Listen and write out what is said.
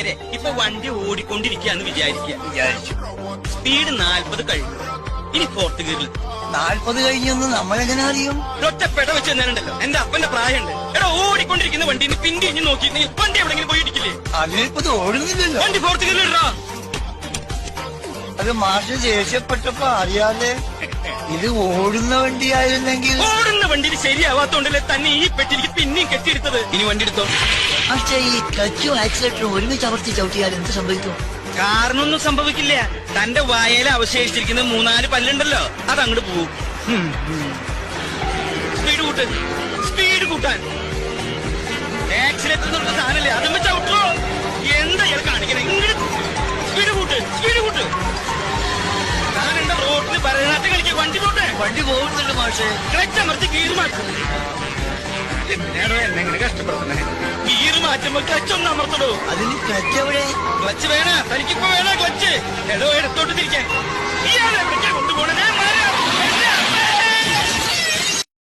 നേരെ ഇപ്പൊ വണ്ടി ഓടിക്കൊണ്ടിരിക്കുകയെന്ന് വിചാരിച്ചു. സ്പീഡ് 40 കഴിഞ്ഞു. ഇനി ഫോർത്ത് ഗിയറിൽ 40 കഴിഞ്ഞൊന്നും നമ്മളെങ്ങനെ അറിയും? ഒറ്റപ്പെട വെച്ച് തന്നാലുണ്ടല്ലോ എന്റെ അപ്പന്റെ പ്രായമുണ്ട്. എടാ ഓടിക്കൊണ്ടിരിക്കുന്ന വണ്ടി പിന്തിരിഞ്ഞ് നോക്കി നീ വണ്ടി എവിടെങ്കിലും പോയി ഇടിക്കില്ലേ? അതിനിപ്പത് ഓടുന്നില്ലല്ലോ. വണ്ടി ഫോർത്ത് ഗിയറിൽ ഇടാ. അത് മാഷ് ദേഷ്യപ്പെട്ടപ്പോ അറിയാതെ ഇത് ഓടുന്ന വണ്ടിയായിരുന്നെങ്കിൽ. ഓടുന്ന വണ്ടിയിൽ ശരിയാവാത്തോണ്ടല്ലേ തന്നെ ഈ പെട്ടിലേക്ക് പിന്നെയും കെട്ടിയെടുത്തത്. ഇനി വണ്ടി എടുത്തോ. പക്ഷേ ഈ ക്ലച്ചും ആക്സിലേറ്ററും ഒരുമിച്ച് അമർത്തി ചവിട്ടിയാൽ എന്ത് സംഭവിക്കും? കാരണമൊന്നും സംഭവിക്കില്ല. തന്റെ വായയിൽ അവശേഷിച്ചിരിക്കുന്ന 3-4 പല്ലുണ്ടല്ലോ അതങ്ങോട്ട് പോവും. സ്പീഡ് കൂട്ടാൻ ആക്സിലേറ്റർ എന്നുള്ള സാധനല്ലേ അതും ചവിട്ടോ. എന്താ ഇയാൾ കാണിക്കണേ? ഇങ്ങോട്ട് സ്പീഡ് കൂട്ട്. താൻ എന്റെ റോഡിൽ ഭരതനാട്യം കളിക്കുക. വണ്ടി പോകുന്നുണ്ട് മാഷേ. ക്ലച്ച് അമർത്തി ഗീർ മാറ്റും. എന്തിനാണോ എന്നെ കഷ്ടപ്പെടുത്തണേ? ഗീർ മാറ്റുമ്പോ ക്ലച്ച് ഒന്ന് അമർത്തടോ. അതിന് ക്ലച്ച് എവിടെ? ക്ലച്ച് വേണ തനിക്കിപ്പോ വേണ ക്ലച്ച്. എടോ എടുത്തോട്ട് തിരിക്കാൻ. ഇയാളെ എവിടേക്കാ കൊണ്ടുപോകണേ?